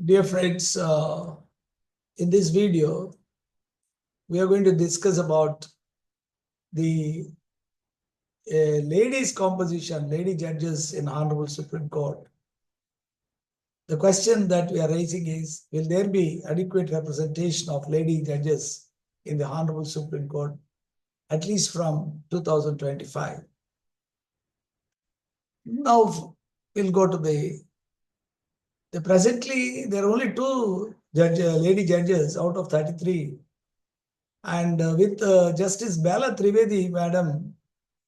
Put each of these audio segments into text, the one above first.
Dear friends, in this video, we are going to discuss about the ladies composition, lady judges in Honorable Supreme Court. The question that we are raising is, will there be adequate representation of lady judges in the Honorable Supreme Court, at least from 2025? Now, we'll go to the presently, there are only two lady judges out of 33. And with Justice Bala Trivedi, Madam,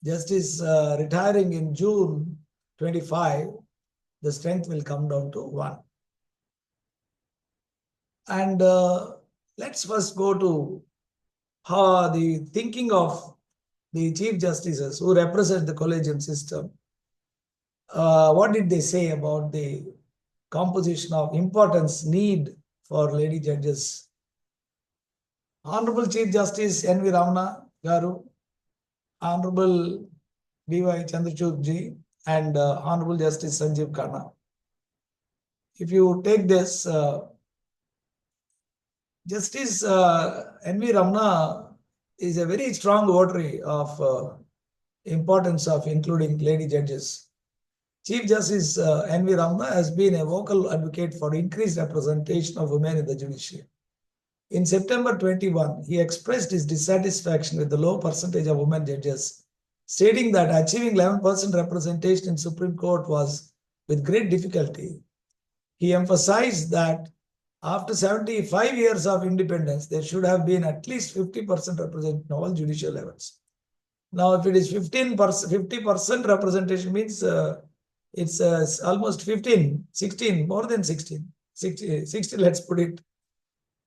Justice retiring in June 25, the strength will come down to 1. And let's first go to how the thinking of the Chief Justices who represent the collegium system. What did they say about the composition of importance, need for lady judges? Honorable Chief Justice N.V. Ramana Garu, Honorable B.Y. Chandrachud ji, and Honorable Justice Sanjeev Khanna. If you take this, Justice N.V. Ramana is a very strong votary of importance of including lady judges. Chief Justice N.V. Ramana has been a vocal advocate for increased representation of women in the judiciary. In September 21, he expressed his dissatisfaction with the low percentage of women judges, stating that achieving 11% representation in Supreme Court was with great difficulty. He emphasized that after 75 years of independence, there should have been at least 50% representation in all judicial levels. Now, if it is 50% representation means it's almost 15, 16, more than 16, 60, let's put it.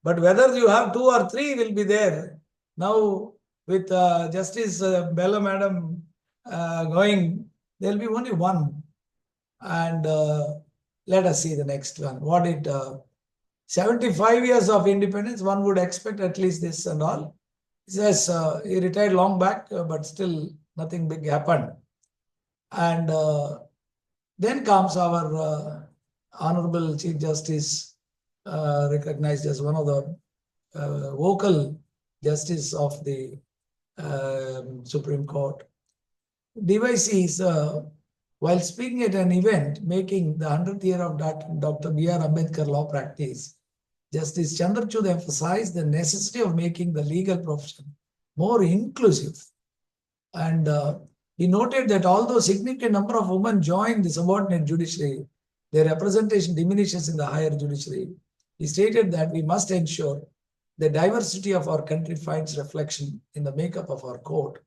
But whether you have 2 or 3 will be there. Now, with Justice Bella Madam going, there will be only 1. And let us see the next one. What it 75 years of independence, one would expect at least this and all. He says he retired long back, but still nothing big happened. And then comes our Honorable Chief Justice, recognized as one of the vocal justice of the Supreme Court. Devices, while speaking at an event making the 100th year of Dr. B.R. Ambedkar law practice, Justice Chandrachud emphasized the necessity of making the legal profession more inclusive. And he noted that although a significant number of women join the subordinate judiciary, their representation diminishes in the higher judiciary. He stated that we must ensure the diversity of our country finds reflection in the makeup of our court.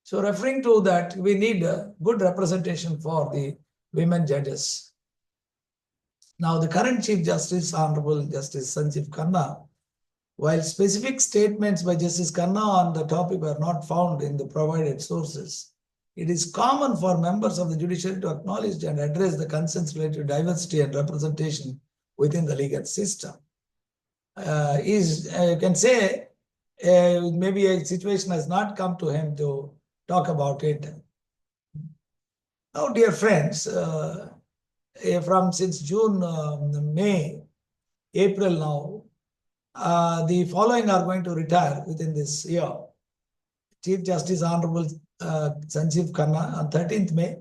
So referring to that, we need a good representation for the women judges. Now, the current Chief Justice, Honorable Justice Sanjeev Khanna, while specific statements by Justice Khanna on the topic were not found in the provided sources, it is common for members of the judiciary to acknowledge and address the concerns related to diversity and representation within the legal system. You can say maybe a situation has not come to him to talk about it. Now, dear friends, since June, May, April now, the following are going to retire within this year. Chief Justice Honorable Sanjeev Khanna on 13th May,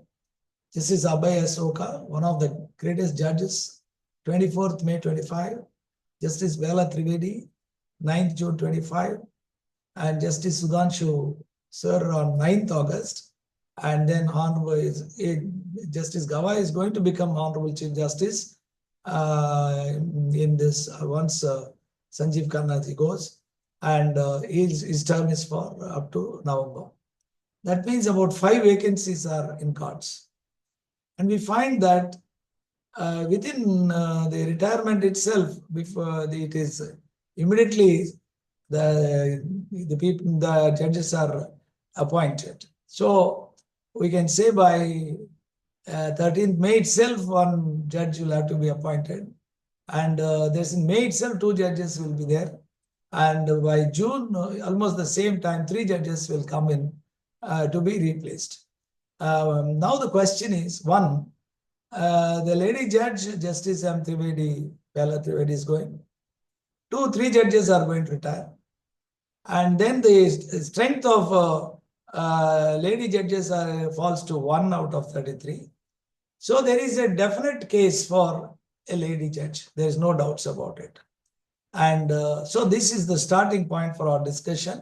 Justice Abhay Asoka, one of the greatest judges, 24th May 25, Justice Bella Trivedi, 9th June 25, and Justice Sudhanshu Sir on 9th August. And then Honorable Justice Gava is going to become Honorable Chief Justice in this once Sanjeev Khanna goes, and his term is for up to November. That means about 5 vacancies are in cards. And we find that within the retirement itself, before it is immediately the judges are appointed. So we can say by 13th May itself, one judge will have to be appointed. And there's in May itself, 2 judges will be there. And by June, almost the same time, 3 judges will come in to be replaced. Now the question is, one, the lady judge, Justice M. Trivedi, Vyala Trivedi is going. 2-3 judges are going to retire. And then the strength of lady judges falls to 1 out of 33. So there is a definite case for a lady judge. There is no doubts about it. And so this is the starting point for our discussion.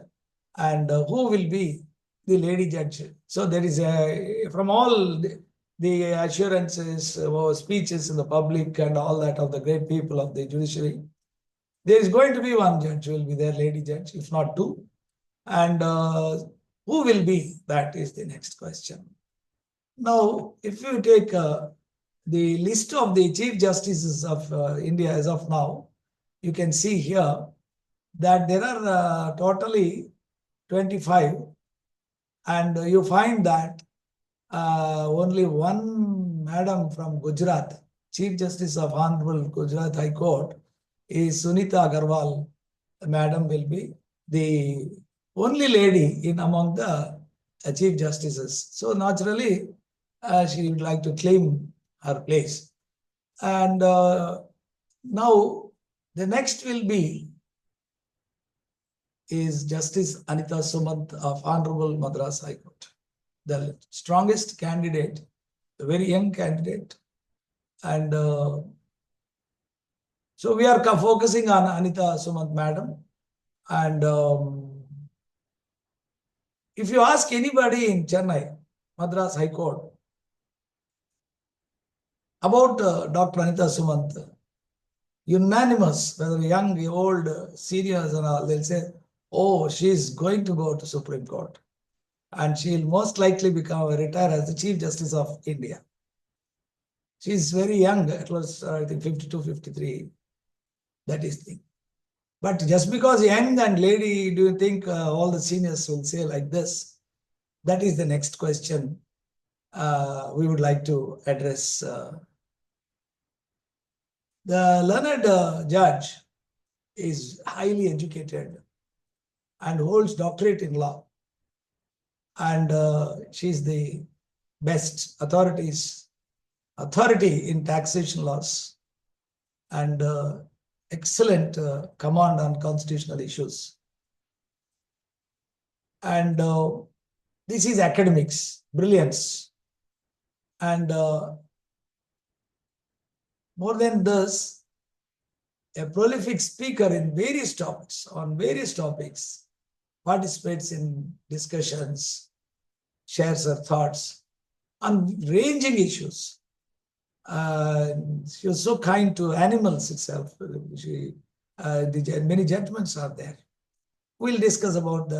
And who will be the lady judge? So there is from all the assurances, speeches in the public and all that of the great people of the judiciary, there is going to be one judge who will be there, lady judge, if not two. And who will be? That is the next question. Now, if you take the list of the Chief Justices of India as of now, you can see here that there are totally 25, and you find that only one madam from Gujarat, Chief Justice of Hon'Ble Gujarat High Court, is Sunita Agarwal. Madam will be the only lady in among the Chief Justices. So naturally, she would like to claim her place. And now the next will be is Justice Anita Sumant of Honorable Madras High Court, the strongest candidate, a very young candidate. And so we are focusing on Anita Sumant Madam. And if you ask anybody in Chennai, Madras High Court, about Dr. Anita Sumant, unanimous, whether young, old, seniors and all, they'll say, oh, she's going to go to Supreme Court. And she'll most likely retire as the Chief Justice of India. She's very young. It was, I think, 52, 53. That is the thing. But just because young and lady, do you think all the seniors will say like this? That is the next question we would like to address. The learned judge is highly educated and holds doctorate in law. And she's the best authority in taxation laws and excellent command on constitutional issues. And this is academics, brilliance. And more than this, a prolific speaker in various topics, participates in discussions, shares her thoughts on ranging issues. She was so kind to animals itself. Many gentlemen are there. We'll discuss about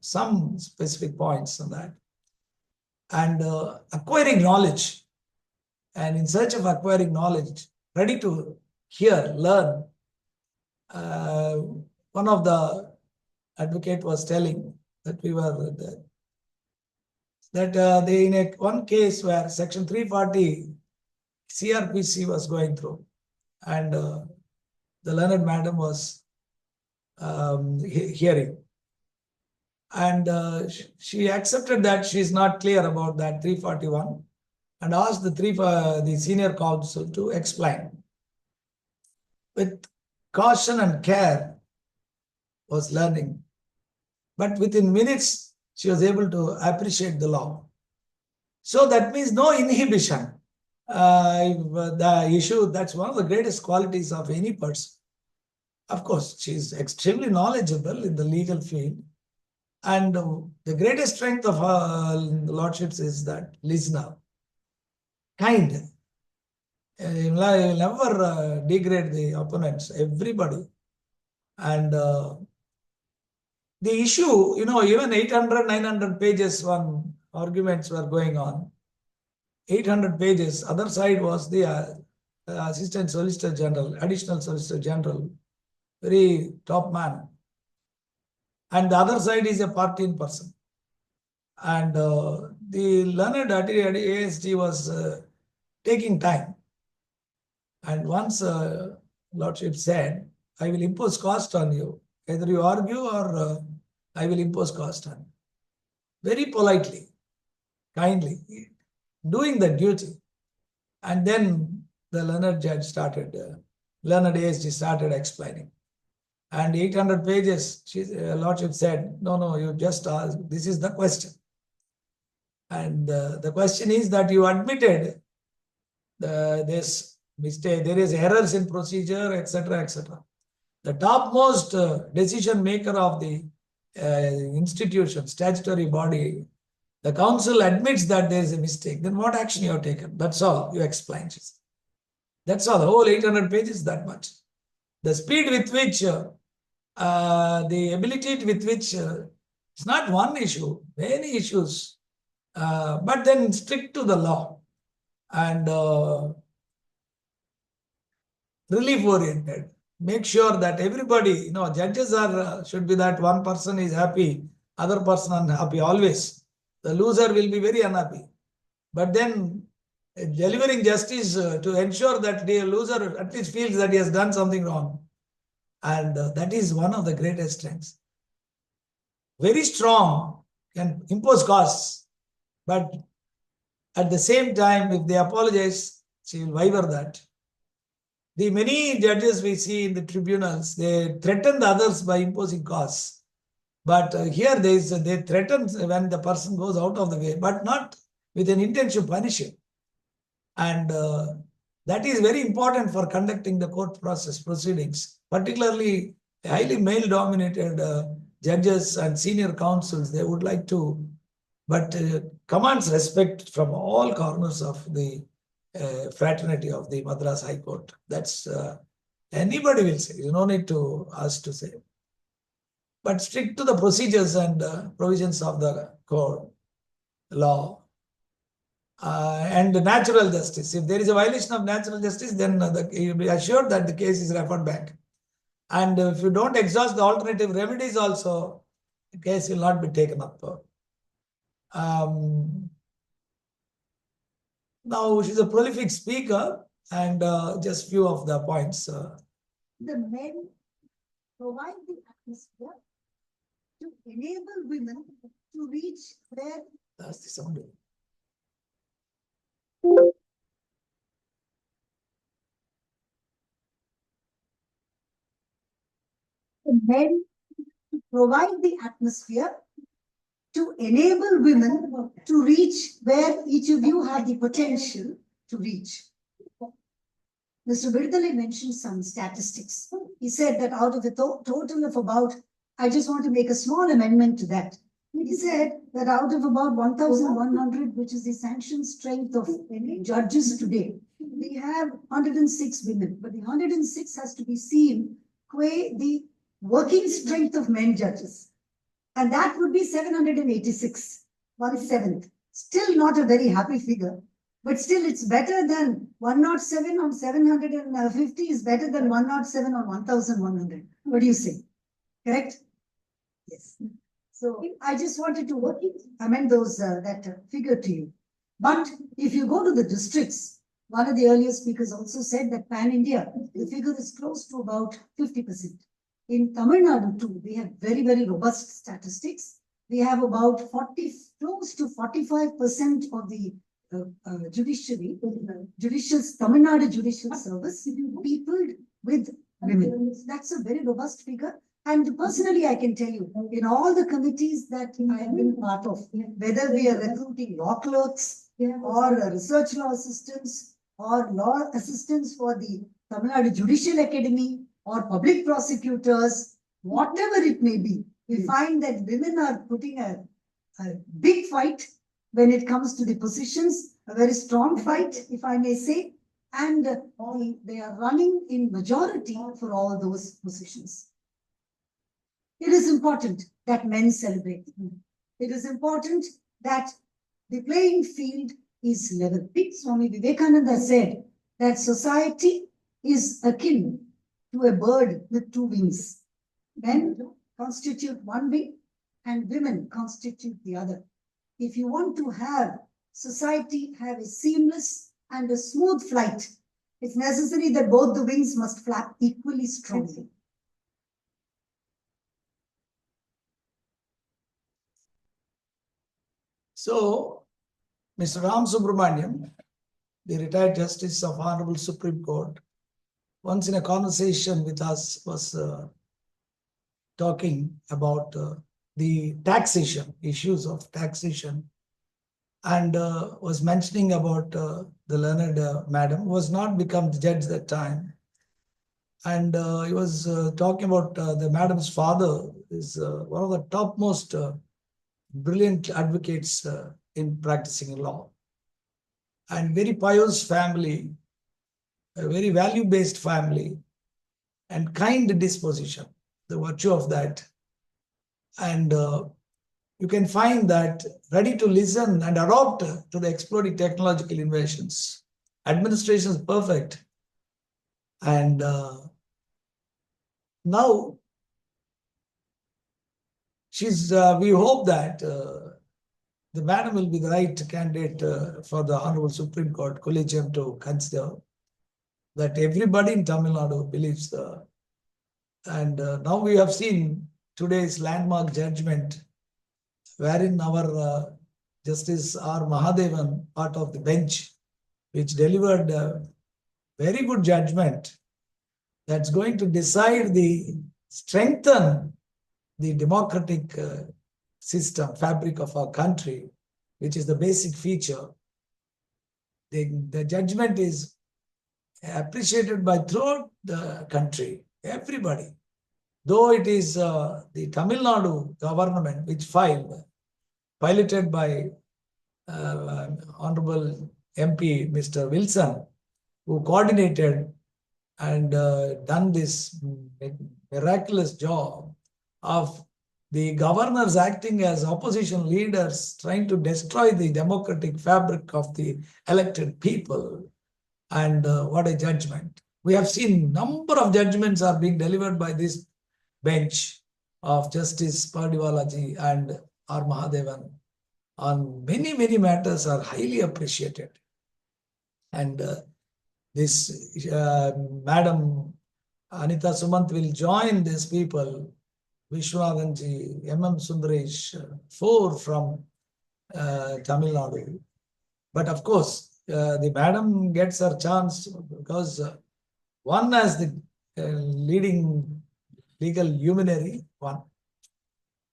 some specific points on that. And acquiring knowledge, and in search of acquiring knowledge, ready to hear, learn. One of the advocate was telling that we were there, that they in one case where Section 340 CRPC was going through, and the learned madam was hearing, and she accepted that she is not clear about that 341, and asked the senior counsel to explain. With caution and care was learning, but within minutes she was able to appreciate the law. So that means no inhibition. The issue, that's one of the greatest qualities of any person. Of course, she is extremely knowledgeable in the legal field, and the greatest strength of her lordships is that listener, kind. You will never degrade the opponents, everybody. And the issue, even 800, 900 pages, one arguments were going on. 800 pages. Other side was the Assistant Solicitor General, Additional Solicitor General, very top man. And the other side is a party person. And the learned ASG was taking time. And once Lordship said, I will impose cost on you. Either you argue or I will impose cost on you. Very politely, kindly, doing the duty. And then the learned judge started learned ASG started explaining. And 800 pages, Lordship said, no, you just ask, this is the question. And the question is that you admitted this mistake, there is errors in procedure, etc., etc. The topmost decision maker of the institution, statutory body, the council admits that there is a mistake. Then what action you have taken? That's all you explain. That's all. The whole 800 pages, that much. The speed with which, the ability with which, it's not one issue, many issues, but then strict to the law and relief oriented. Make sure that everybody, judges are should be that one person is happy, other person unhappy always. The loser will be very unhappy. But then delivering justice to ensure that the loser at least feels that he has done something wrong. And that is one of the greatest strengths. Very strong, can impose costs, but at the same time, if they apologize, she will waiver that. The many judges we see in the tribunals, they threaten the others by imposing costs. But here they threaten when the person goes out of the way, but not with an intention to punish him. And that is very important for conducting the court process proceedings, particularly highly male-dominated judges and senior counsels. They would like to, but commands respect from all corners of the fraternity of the Madras High Court. That's anybody will say. You no need to ask to say. But strict to the procedures and provisions of the code, law, and natural justice. If there is a violation of natural justice, then you'll be assured that the case is referred back. And if you don't exhaust the alternative remedies also, the case will not be taken up. Now, she's a prolific speaker, and just few of the points. The men provide the atmosphere to enable women to reach their... That's the sound. The men provide the atmosphere to enable women to reach where each of you have the potential to reach. Mr. Virdale mentioned some statistics. He said that out of the total of about, I just want to make a small amendment to that. He said that out of about 1,100, which is the sanctioned strength of judges today, we have 106 women, but the 106 has to be seen qua the working strength of men judges. And that would be 786, 1/7. Still not a very happy figure, but still it's better than 107 on 750 is better than 107 on 1,100. What do you say? Correct? Yes. So I just wanted to amend those that figure to you. But if you go to the districts, one of the earlier speakers also said that pan-India, the figure is close to about 50%. In Tamil Nadu too, we have very, very robust statistics. We have about close to 45% of the judiciary, Tamil Nadu judicial service, peopled with women. That's a very robust figure. And personally, I can tell you, in all the committees that I have been part of, whether we are recruiting law clerks or research law assistants or law assistants for the Tamil Nadu Judicial Academy or public prosecutors, whatever it may be, we find that women are putting a big fight when it comes to the positions, a very strong fight, if I may say, and they are running in majority for all those positions. It is important that men celebrate. It is important that the playing field is level. Swami Vivekananda said that society is akin to a bird with two wings. Men constitute one wing and women constitute the other. If you want to have society have a seamless and a smooth flight, it's necessary that both the wings must flap equally strongly. So, Mr. Ram Subramaniam, the retired Justice of Hon'Ble Supreme Court, once in a conversation with us was talking about the taxation, issues of taxation, and was mentioning about the learned madam who was not become the judge that time. And he was talking about the madam's father is one of the topmost brilliant advocates in practicing law, and very pious family, a very value-based family, and kind disposition, the virtue of that. And you can find that ready to listen and adopt to the exploding technological innovations. Administration is perfect. And now we hope that the madam will be the right candidate for the Honorable Supreme Court Collegium to consider, that everybody in Tamil Nadu believes and now we have seen today's landmark judgment, wherein our Justice R. Mahadevan, part of the bench, which delivered a very good judgment that's going to decide strengthen the democratic system, fabric of our country, which is the basic feature. The judgment is appreciated by throughout the country, everybody. Though it is the Tamil Nadu government which piloted by Honorable MP Mr. Wilson, who coordinated and done this miraculous job of the governors acting as opposition leaders, trying to destroy the democratic fabric of the elected people. And what a judgment. We have seen number of judgments are being delivered by this bench of Justice Pardiwalaji and R. Mahadevan on many, many matters are highly appreciated. And this Madam Anita Sumant will join these people, Vishwanathanji, M.M. Sundaresh, 4 from Tamil Nadu. But of course, the madam gets her chance because one as the leading legal luminary, one.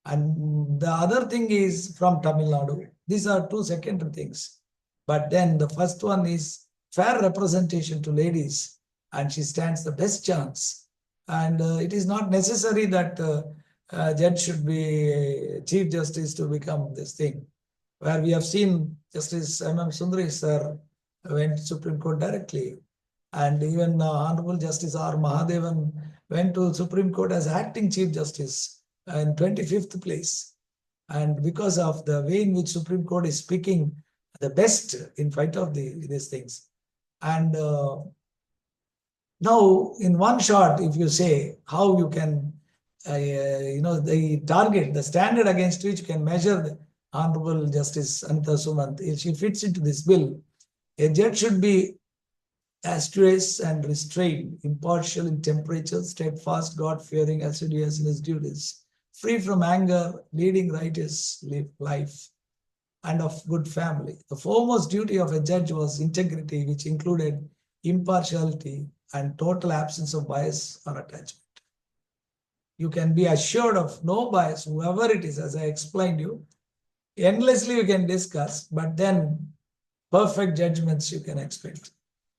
And the other thing is from Tamil Nadu. These are two secondary things. But then the first one is fair representation to ladies, and she stands the best chance. And it is not necessary that judge should be Chief Justice to become this thing. Where we have seen Justice M.M. Sundaresh sir went to Supreme Court directly. And even Honorable Justice R. Mahadevan went to Supreme Court as acting Chief Justice in 25th place. And because of the way in which Supreme Court is picking the best in fight of these things. And now in one shot, if you say how you can, the target, the standard against which you can measure the Honorable Justice Anita Sumant, if she fits into this bill, a judge should be astucious and restrained, impartial in temperature, steadfast, God-fearing, assiduous in his duties, free from anger, leading righteous life, and of good family. The foremost duty of a judge was integrity, which included impartiality and total absence of bias or attachment. You can be assured of no bias, whoever it is, as I explained you. Endlessly you can discuss, but then perfect judgments you can expect.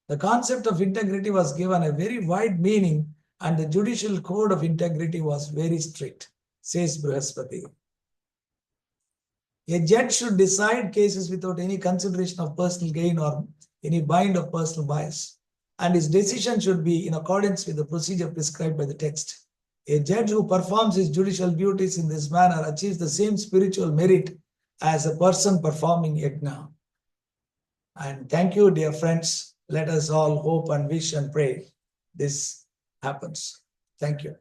The concept of integrity was given a very wide meaning, and the judicial code of integrity was very strict, says Brihaspati. A judge should decide cases without any consideration of personal gain or any bind of personal bias, and his decision should be in accordance with the procedure prescribed by the text. A judge who performs his judicial duties in this manner achieves the same spiritual merit as a person performing yajna. And thank you, dear friends. Let us all hope and wish and pray this happens. Thank you.